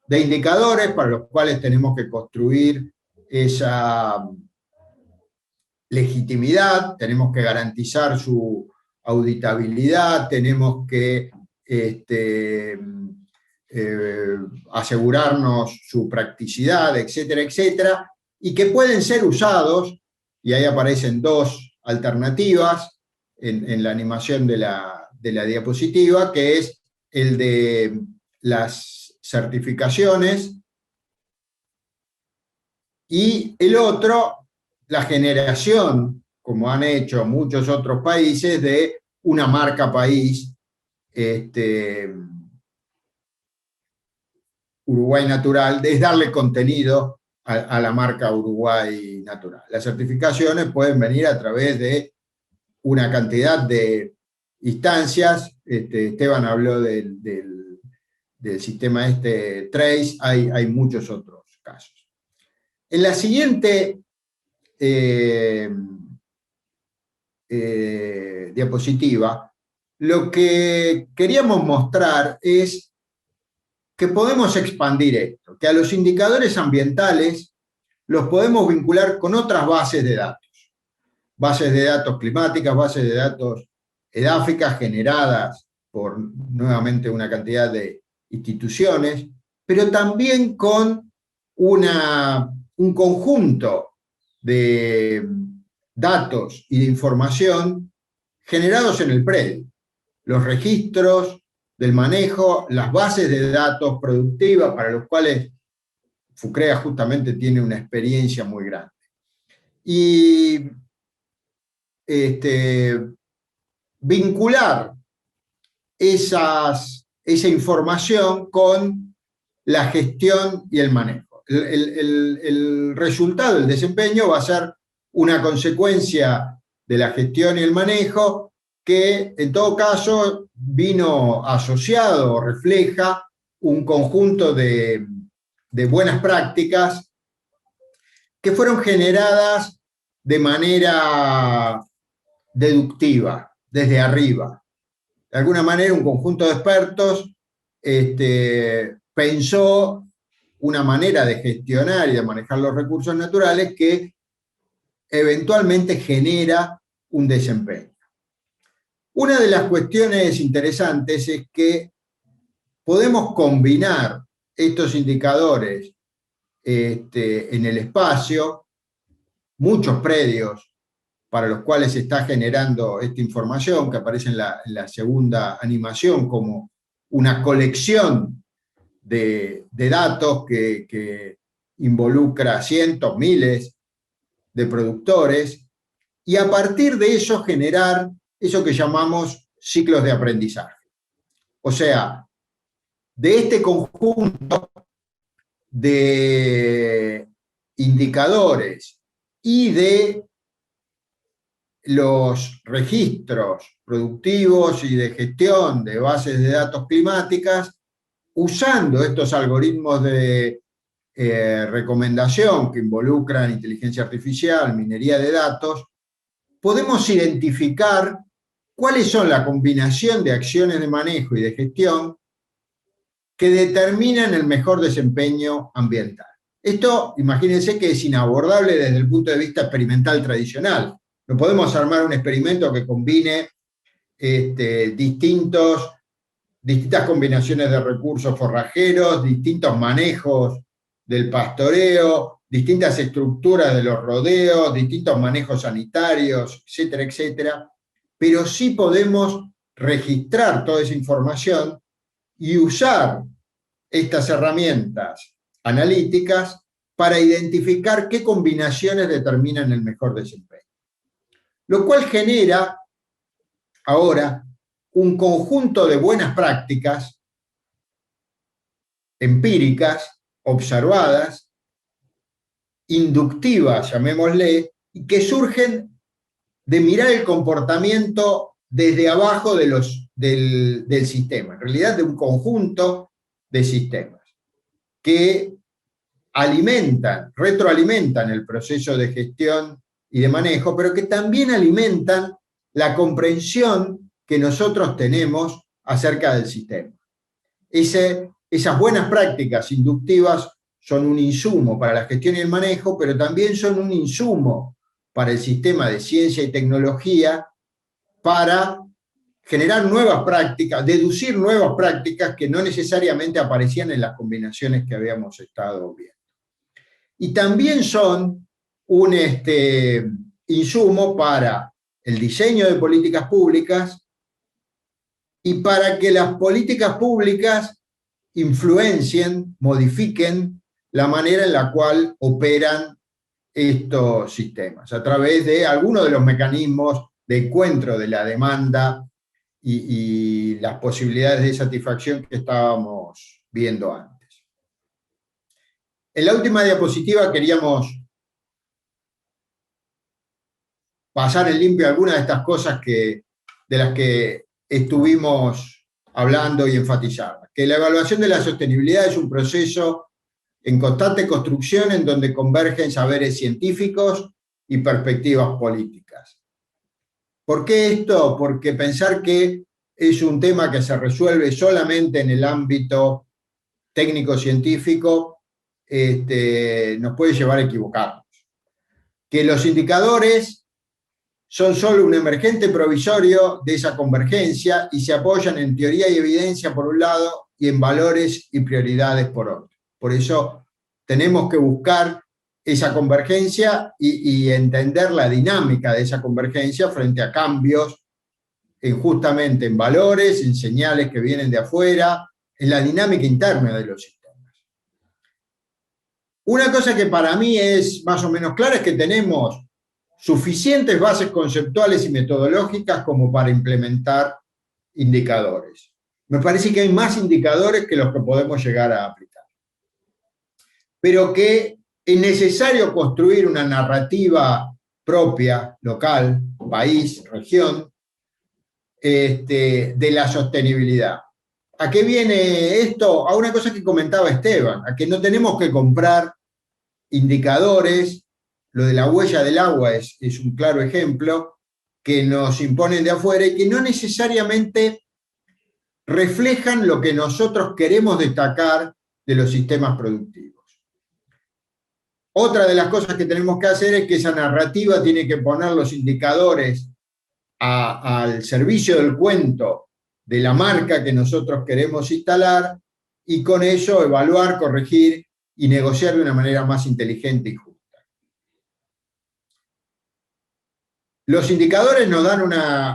de indicadores para los cuales tenemos que construir esa legitimidad, tenemos que garantizar su auditabilidad, tenemos que asegurarnos su practicidad, etcétera, etcétera, y que pueden ser usados, y ahí aparecen dos alternativas en la animación de la diapositiva, que es el de las certificaciones, y el otro, la generación, como han hecho muchos otros países, de una marca país, Uruguay Natural, es darle contenido a la marca Uruguay Natural. Las certificaciones pueden venir a través de una cantidad de instancias. Esteban habló del sistema Trace, hay muchos otros casos. En la siguiente diapositiva, lo que queríamos mostrar es que podemos expandir esto, que a los indicadores ambientales los podemos vincular con otras bases de datos climáticas, bases de datos edáficas generadas por, nuevamente, una cantidad de instituciones, pero también con un conjunto de datos y de información generados en el predio. Los registros del manejo, las bases de datos productivas, para los cuales FUCREA justamente tiene una experiencia muy grande. Y vincular esa información con la gestión y el manejo. El resultado, el desempeño, va a ser una consecuencia de la gestión y el manejo que, en todo caso, vino asociado o refleja un conjunto de buenas prácticas que fueron generadas de manera deductiva, desde arriba. De alguna manera, un conjunto de expertos pensó una manera de gestionar y de manejar los recursos naturales que eventualmente genera un desempeño. Una de las cuestiones interesantes es que podemos combinar estos indicadores en el espacio, muchos predios para los cuales se está generando esta información, que aparece en la segunda animación como una colección de datos que involucra cientos, miles de productores, y a partir de eso generar eso que llamamos ciclos de aprendizaje. O sea, de este conjunto de indicadores y de los registros productivos y de gestión de bases de datos climáticas, usando estos algoritmos de recomendación que involucran inteligencia artificial, minería de datos, podemos identificar cuáles son la combinación de acciones de manejo y de gestión que determinan el mejor desempeño ambiental. Esto, imagínense que es inabordable desde el punto de vista experimental tradicional. No podemos armar un experimento que combine distintas combinaciones de recursos forrajeros, distintos manejos del pastoreo, distintas estructuras de los rodeos, distintos manejos sanitarios, etcétera, etcétera. Pero sí podemos registrar toda esa información y usar estas herramientas analíticas para identificar qué combinaciones determinan el mejor desempeño. Lo cual genera ahora un conjunto de buenas prácticas empíricas, observadas, inductivas, llamémosle, y que surgen de mirar el comportamiento desde abajo del sistema, en realidad de un conjunto de sistemas que retroalimentan el proceso de gestión y de manejo, pero que también alimentan la comprensión que nosotros tenemos acerca del sistema. Esas buenas prácticas inductivas son un insumo para la gestión y el manejo, pero también son un insumo para el sistema de ciencia y tecnología para generar nuevas prácticas, deducir nuevas prácticas que no necesariamente aparecían en las combinaciones que habíamos estado viendo. Y también son un insumo para el diseño de políticas públicas y para que las políticas públicas influencien, modifiquen la manera en la cual operan estos sistemas, a través de algunos de los mecanismos de encuentro de la demanda y las posibilidades de satisfacción que estábamos viendo antes. En la última diapositiva queríamos pasar en limpio algunas de estas cosas de las que estuvimos hablando y enfatizando. Que la evaluación de la sostenibilidad es un proceso en constante construcción en donde convergen saberes científicos y perspectivas políticas. ¿Por qué esto? Porque pensar que es un tema que se resuelve solamente en el ámbito técnico-científico nos puede llevar a equivocarnos. Que los indicadores son solo un emergente provisorio de esa convergencia y se apoyan en teoría y evidencia por un lado y en valores y prioridades por otro. Por eso tenemos que buscar esa convergencia y entender la dinámica de esa convergencia frente a cambios justamente en valores, en señales que vienen de afuera, en la dinámica interna de los sistemas. Una cosa que para mí es más o menos clara es que tenemos suficientes bases conceptuales y metodológicas como para implementar indicadores. Me parece que hay más indicadores que los que podemos llegar a aplicar. Pero que es necesario construir una narrativa propia, local, país, región, de la sostenibilidad. ¿A qué viene esto? A una cosa que comentaba Esteban, a que no tenemos que comprar indicadores. Lo de la huella del agua es un claro ejemplo, que nos imponen de afuera y que no necesariamente reflejan lo que nosotros queremos destacar de los sistemas productivos. Otra de las cosas que tenemos que hacer es que esa narrativa tiene que poner los indicadores al servicio del cuento de la marca que nosotros queremos instalar y con eso evaluar, corregir y negociar de una manera más inteligente y justa. Los indicadores nos dan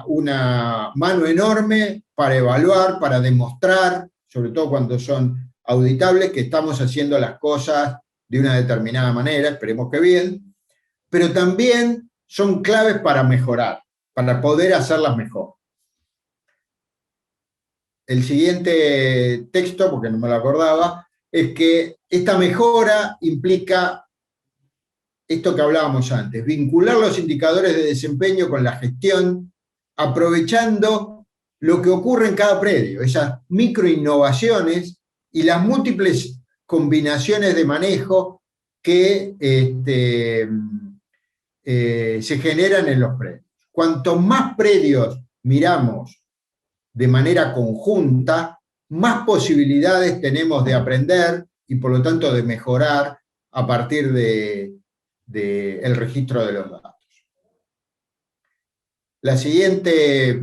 una mano enorme para evaluar, para demostrar, sobre todo cuando son auditables, que estamos haciendo las cosas de una determinada manera, esperemos que bien, pero también son claves para mejorar, para poder hacerlas mejor. El siguiente texto, porque no me lo acordaba, es que esta mejora implica esto que hablábamos antes, vincular los indicadores de desempeño con la gestión, aprovechando lo que ocurre en cada predio, esas microinnovaciones y las múltiples combinaciones de manejo que se generan en los predios. Cuanto más predios miramos de manera conjunta, más posibilidades tenemos de aprender y por lo tanto de mejorar a partir del registro de los datos. La siguiente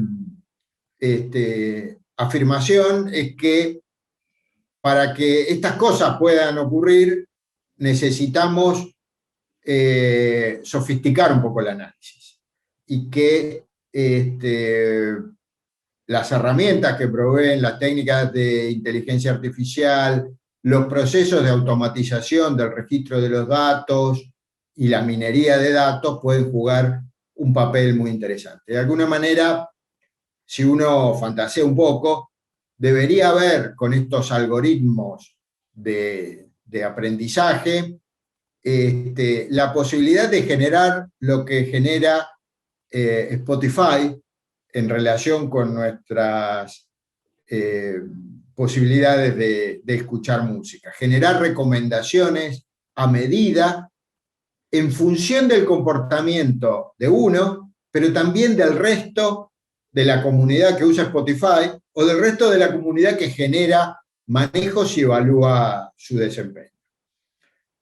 afirmación es que para que estas cosas puedan ocurrir necesitamos sofisticar un poco el análisis y que las herramientas que proveen, las técnicas de inteligencia artificial, los procesos de automatización del registro de los datos y la minería de datos pueden jugar un papel muy interesante. De alguna manera, si uno fantasea un poco, debería haber con estos algoritmos de aprendizaje la posibilidad de generar lo que genera Spotify en relación con nuestras posibilidades de escuchar música. Generar recomendaciones a medida en función del comportamiento de uno, pero también del resto de la comunidad que usa Spotify o del resto de la comunidad que genera manejos y evalúa su desempeño.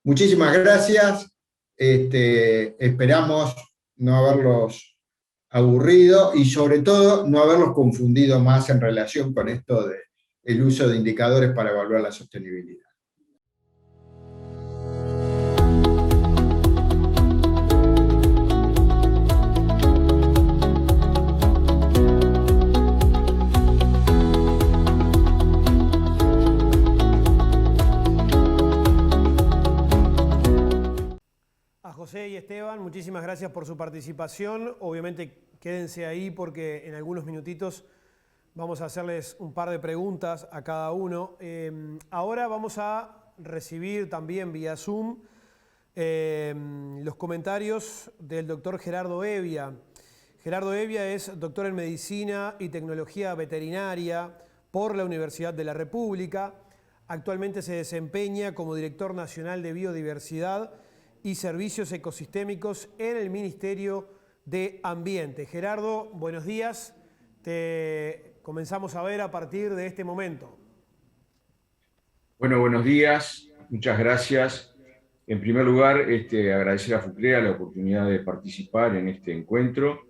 Muchísimas gracias. Esperamos no haberlos aburrido y sobre todo no haberlos confundido más en relación con esto del uso de indicadores para evaluar la sostenibilidad. José y Esteban, muchísimas gracias por su participación. Obviamente quédense ahí porque en algunos minutitos vamos a hacerles un par de preguntas a cada uno. Ahora vamos a recibir también vía Zoom los comentarios del doctor Gerardo Hevia. Gerardo Hevia es doctor en Medicina y Tecnología Veterinaria por la Universidad de la República. Actualmente se desempeña como director nacional de Biodiversidad y Servicios Ecosistémicos en el Ministerio de Ambiente. Gerardo, buenos días. Te comenzamos a ver a partir de este momento. Bueno, buenos días. Muchas gracias. En primer lugar, agradecer a FUCREA la oportunidad de participar en este encuentro.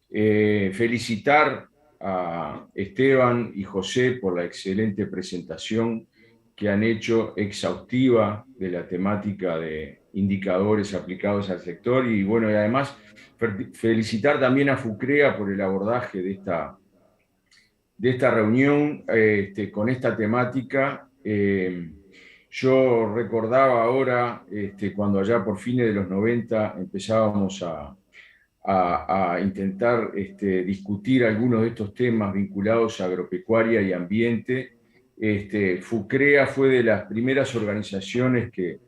Felicitar a Esteban y José por la excelente presentación que han hecho exhaustiva de la temática de indicadores aplicados al sector y bueno, y además felicitar también a FUCREA por el abordaje de esta reunión con esta temática. Yo recordaba ahora, cuando allá por fines de los 90 empezábamos a intentar discutir algunos de estos temas vinculados a agropecuaria y ambiente. FUCREA fue de las primeras organizaciones que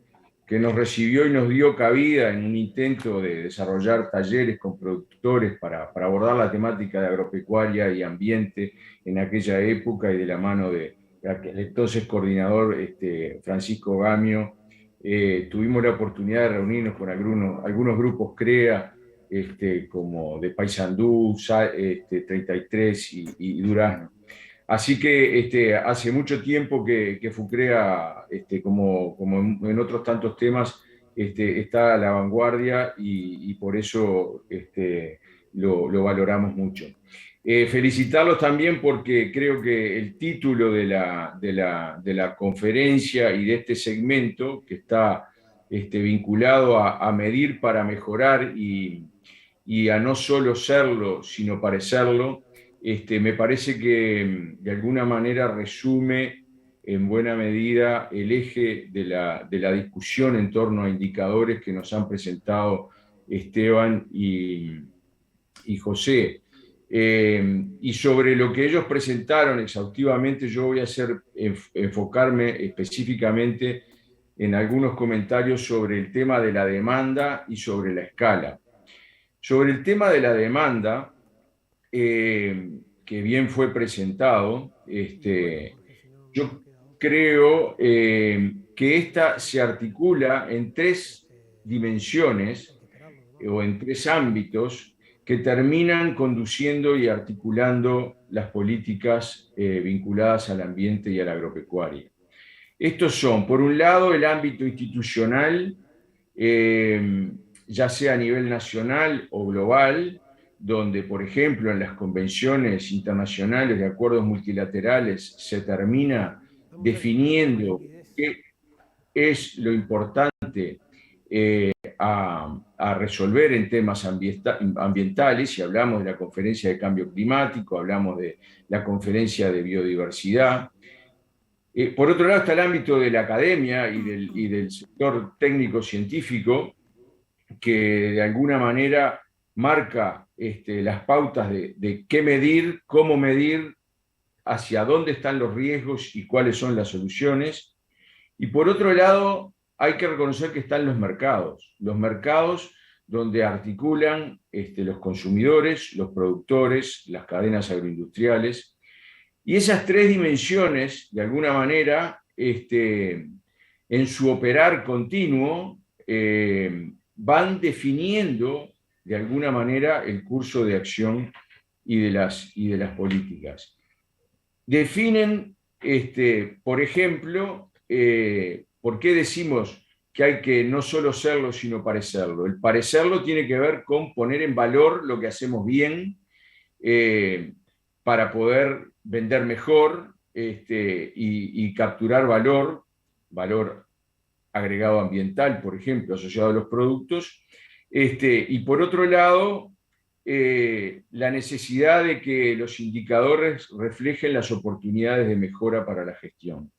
nos recibió y nos dio cabida en un intento de desarrollar talleres con productores para abordar la temática de agropecuaria y ambiente en aquella época y de la mano de aquel entonces coordinador Francisco Gamio. Tuvimos la oportunidad de reunirnos con algunos grupos CREA, como de Paysandú, 33 y Durazno. Así que hace mucho tiempo que FUCREA, como en otros tantos temas, está a la vanguardia y por eso lo valoramos mucho. Felicitarlos también porque creo que el título de la conferencia y de este segmento, que está vinculado a medir para mejorar y a no solo serlo, sino parecerlo, me parece que de alguna manera resume en buena medida el eje de la discusión en torno a indicadores que nos han presentado Esteban y José. Y sobre lo que ellos presentaron exhaustivamente, yo voy a enfocarme específicamente en algunos comentarios sobre el tema de la demanda y sobre la escala. Sobre el tema de la demanda, que bien fue presentado, yo creo que esta se articula en tres dimensiones o en tres ámbitos que terminan conduciendo y articulando las políticas vinculadas al ambiente y a la agropecuaria. Estos son, por un lado, el ámbito institucional, ya sea a nivel nacional o global, donde, por ejemplo, en las convenciones internacionales de acuerdos multilaterales se termina definiendo qué es lo importante a a resolver en temas ambientales, si hablamos de la Conferencia de Cambio Climático, hablamos de la Conferencia de Biodiversidad. Por otro lado está el ámbito de la academia y del sector técnico-científico, que de alguna manera marca las pautas de qué medir, cómo medir, hacia dónde están los riesgos y cuáles son las soluciones. Y por otro lado, hay que reconocer que están los mercados donde articulan los consumidores, los productores, las cadenas agroindustriales. Y esas tres dimensiones, de alguna manera, en su operar continuo, van definiendo, de alguna manera, el curso de acción y de las políticas. Definen, por ejemplo, por qué decimos que hay que no solo serlo, sino parecerlo. El parecerlo tiene que ver con poner en valor lo que hacemos bien, para poder vender mejor y capturar valor agregado ambiental, por ejemplo, asociado a los productos. Y por otro lado, la necesidad de que los indicadores reflejen las oportunidades de mejora para la gestión.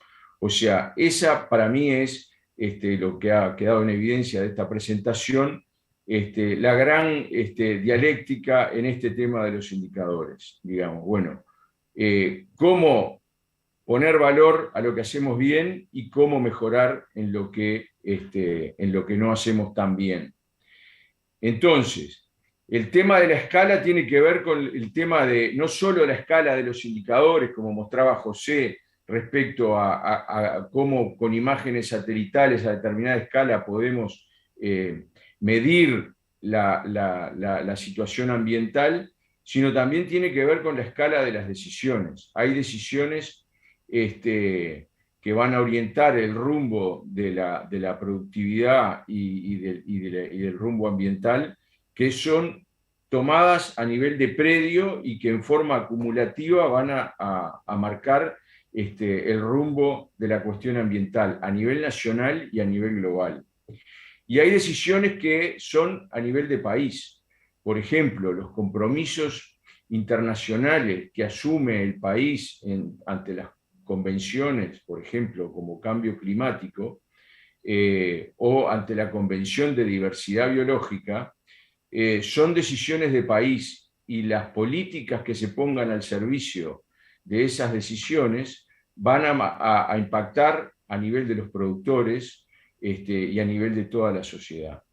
O sea, esa para mí es lo que ha quedado en evidencia de esta presentación, la gran dialéctica en este tema de los indicadores. Digamos, bueno, cómo poner valor a lo que hacemos bien y cómo mejorar en lo que no hacemos tan bien. Entonces, el tema de la escala tiene que ver con el tema de no solo la escala de los indicadores, como mostraba José, respecto a cómo con imágenes satelitales a determinada escala podemos medir la situación ambiental, sino también tiene que ver con la escala de las decisiones. Hay decisiones que van a orientar el rumbo de la productividad y del rumbo ambiental, que son tomadas a nivel de predio y que en forma acumulativa van a marcar el rumbo de la cuestión ambiental a nivel nacional y a nivel global. Y hay decisiones que son a nivel de país. Por ejemplo, los compromisos internacionales que asume el país ante las convenciones, por ejemplo, como cambio climático, o ante la Convención de Diversidad Biológica, son decisiones de país, y las políticas que se pongan al servicio de esas decisiones van a impactar a nivel de los productores y a nivel de toda la sociedad.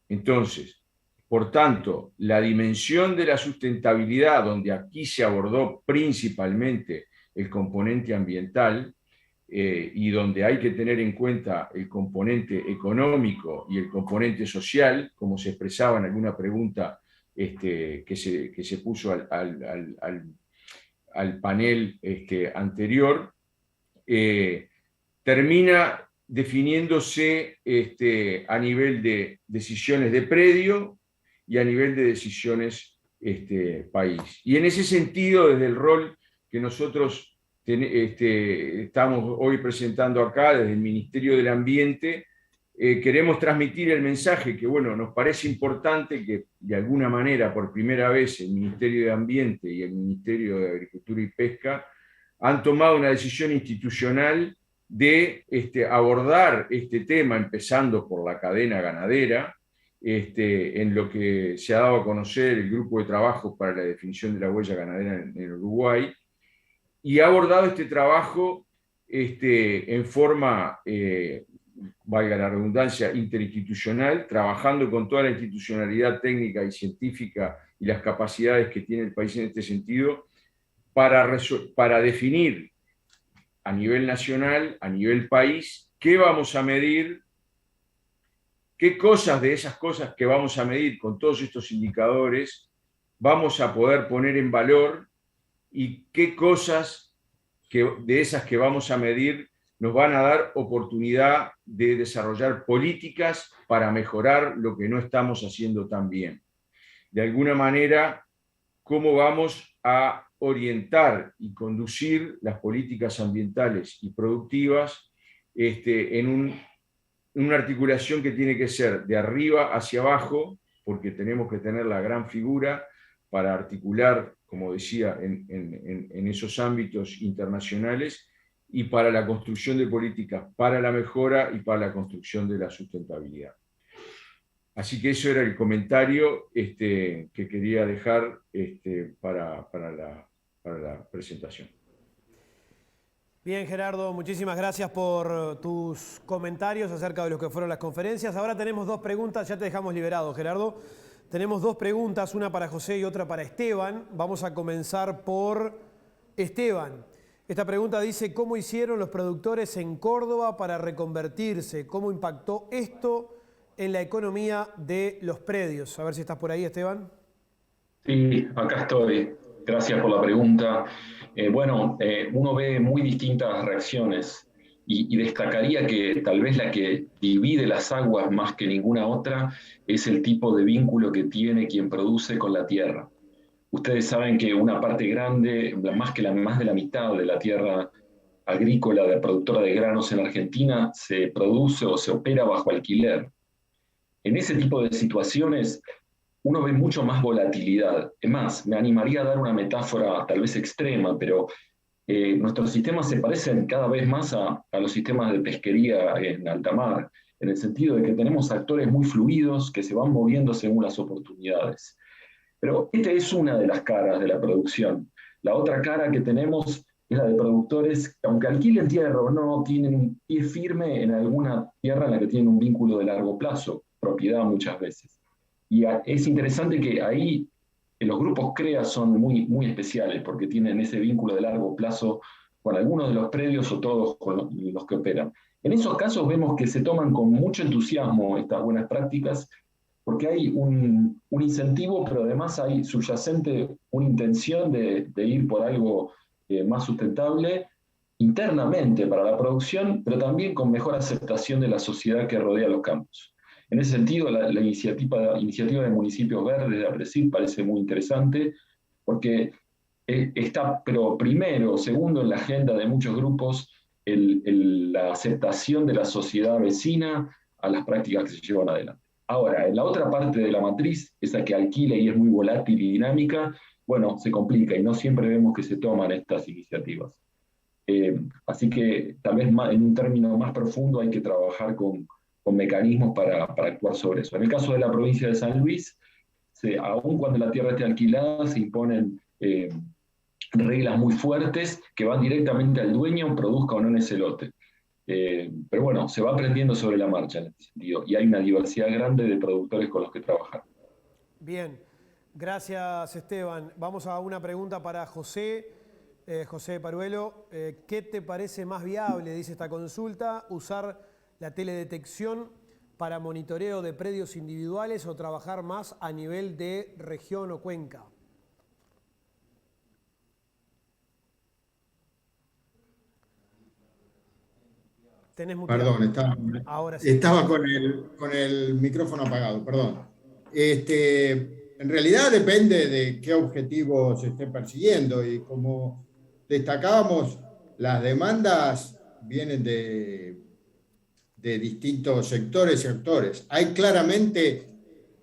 Entonces, por tanto, la dimensión de la sustentabilidad, donde aquí se abordó principalmente el componente ambiental, y donde hay que tener en cuenta el componente económico y el componente social, como se expresaba en alguna pregunta que se puso al panel anterior, termina definiéndose a nivel de decisiones de predio y a nivel de decisiones país. Y en ese sentido, desde el rol que nosotros estamos hoy presentando acá, desde el Ministerio del Ambiente, queremos transmitir el mensaje que, bueno, nos parece importante que de alguna manera, por primera vez, el Ministerio de Ambiente y el Ministerio de Agricultura y Pesca han tomado una decisión institucional de abordar este tema, empezando por la cadena ganadera, en lo que se ha dado a conocer el Grupo de Trabajo para la Definición de la Huella Ganadera en Uruguay, y ha abordado este trabajo en forma, valga la redundancia, interinstitucional, trabajando con toda la institucionalidad técnica y científica y las capacidades que tiene el país en este sentido, para definir a nivel nacional, a nivel país, qué vamos a medir, qué cosas de esas cosas que vamos a medir con todos estos indicadores vamos a poder poner en valor, y qué cosas de esas que vamos a medir nos van a dar oportunidad de desarrollar políticas para mejorar lo que no estamos haciendo tan bien. De alguna manera, cómo vamos a orientar y conducir las políticas ambientales y productivas en una articulación que tiene que ser de arriba hacia abajo, porque tenemos que tener la gran figura para articular, como decía, en esos ámbitos internacionales y para la construcción de políticas para la mejora y para la construcción de la sustentabilidad. Así que eso era el comentario que quería dejar para la presentación. Bien, Gerardo, muchísimas gracias por tus comentarios acerca de lo que fueron las conferencias. Ahora tenemos dos preguntas, ya te dejamos liberado, Gerardo. Tenemos dos preguntas, una para José y otra para Esteban. Vamos a comenzar por Esteban. Esta pregunta dice, ¿cómo hicieron los productores en Córdoba para reconvertirse? ¿Cómo impactó esto en la economía de los predios? A ver si estás por ahí, Esteban. Sí, acá estoy. Gracias por la pregunta. Uno ve muy distintas reacciones y destacaría que tal vez la que divide las aguas más que ninguna otra es el tipo de vínculo que tiene quien produce con la tierra. Ustedes saben que una parte grande, más de la mitad de la tierra agrícola de productora de granos en Argentina se produce o se opera bajo alquiler. En ese tipo de situaciones uno ve mucho más volatilidad. Es más, me animaría a dar una metáfora tal vez extrema, pero nuestros sistemas se parecen cada vez más a los sistemas de pesquería en alta mar, en el sentido de que tenemos actores muy fluidos que se van moviendo según las oportunidades. Pero esta es una de las caras de la producción. La otra cara que tenemos es la de productores que, aunque alquilen tierra o no, tienen un pie firme en alguna tierra en la que tienen un vínculo de largo plazo, propiedad muchas veces. Y es interesante que ahí los grupos CREA son muy, muy especiales porque tienen ese vínculo de largo plazo con algunos de los predios o todos con los que operan. En esos casos vemos que se toman con mucho entusiasmo estas buenas prácticas porque hay un incentivo, pero además hay subyacente una intención de ir por algo más sustentable internamente para la producción, pero también con mejor aceptación de la sociedad que rodea los campos. En ese sentido, la iniciativa de Municipios Verdes de APRESID parece muy interesante, porque está, pero primero, segundo en la agenda de muchos grupos, la aceptación de la sociedad vecina a las prácticas que se llevan adelante. Ahora, en la otra parte de la matriz, esa que alquila y es muy volátil y dinámica, bueno, se complica y no siempre vemos que se toman estas iniciativas. Así que tal vez en un término más profundo hay que trabajar con mecanismos para actuar sobre eso. En el caso de la provincia de San Luis, aun cuando la tierra esté alquilada, se imponen reglas muy fuertes que van directamente al dueño, produzca o no en ese lote. Pero bueno, se va aprendiendo sobre la marcha en este sentido y hay una diversidad grande de productores con los que trabajar. Bien, gracias Esteban. Vamos a una pregunta para José. José Paruelo, ¿qué te parece más viable, dice esta consulta, usar la teledetección para monitoreo de predios individuales o trabajar más a nivel de región o cuenca? Perdón, Ahora sí. estaba con el micrófono apagado, perdón. En realidad depende de qué objetivo se esté persiguiendo y como destacábamos, las demandas vienen de distintos sectores y actores. Hay claramente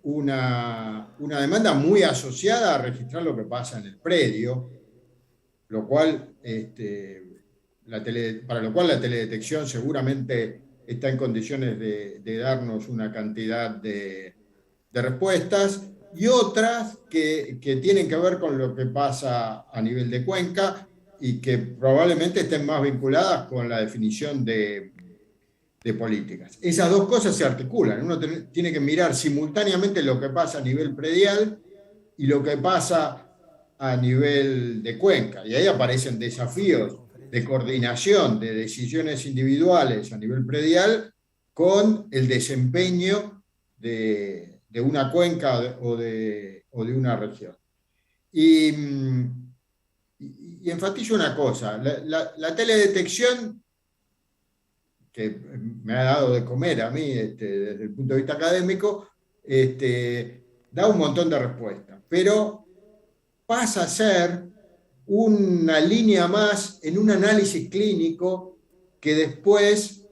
una demanda muy asociada a registrar lo que pasa en el predio, lo cual para lo cual la teledetección seguramente está en condiciones de darnos una cantidad de respuestas, y otras que tienen que ver con lo que pasa a nivel de cuenca y que probablemente estén más vinculadas con la definición de políticas. Esas dos cosas se articulan. Uno tiene que mirar simultáneamente lo que pasa a nivel predial y lo que pasa a nivel de cuenca. Y ahí aparecen desafíos de coordinación de decisiones individuales a nivel predial con el desempeño de una cuenca o de una región. Y enfatizo una cosa, la teledetección, que me ha dado de comer a mí desde el punto de vista académico, da un montón de respuestas, pero pasa a ser una línea más en un análisis clínico que después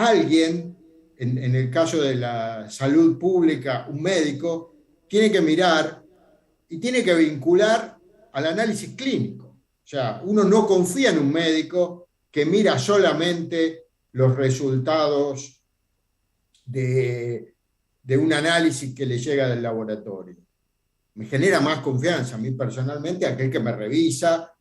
alguien, en el caso de la salud pública, un médico, tiene que mirar y tiene que vincular al análisis clínico. O sea, uno no confía en un médico que mira solamente los resultados de un análisis que le llega del laboratorio. Me genera más confianza a mí personalmente aquel que me revisa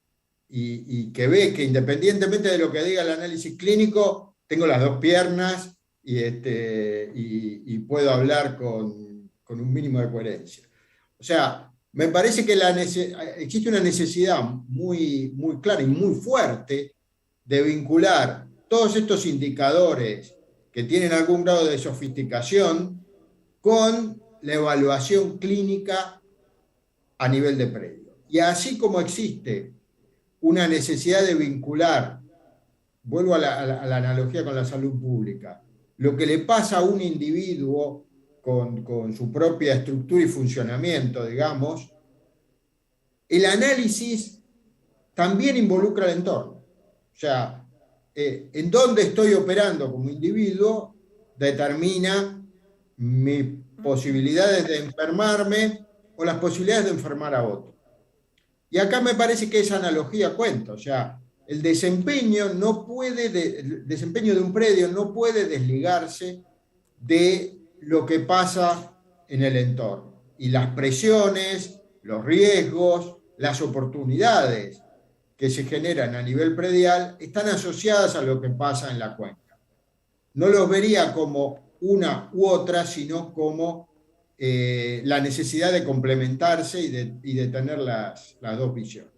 y que ve que independientemente de lo que diga el análisis clínico, tengo las dos piernas y puedo hablar con un mínimo de coherencia. O sea, me parece que existe una necesidad muy, muy clara y muy fuerte de vincular todos estos indicadores que tienen algún grado de sofisticación con la evaluación clínica a nivel de predio. Y así como existe una necesidad de vincular, vuelvo a la analogía con la salud pública, lo que le pasa a un individuo con su propia estructura y funcionamiento, digamos, el análisis también involucra el entorno. O sea, en dónde estoy operando como individuo determina mis posibilidades de enfermarme o las posibilidades de enfermar a otro. Y acá me parece que esa analogía cuenta. O sea, el desempeño el desempeño de un predio no puede desligarse de lo que pasa en el entorno. Y las presiones, los riesgos, las oportunidades que se generan a nivel predial están asociadas a lo que pasa en la cuenca. No los vería como una u otra, sino como la necesidad de complementarse y de tener las dos visiones.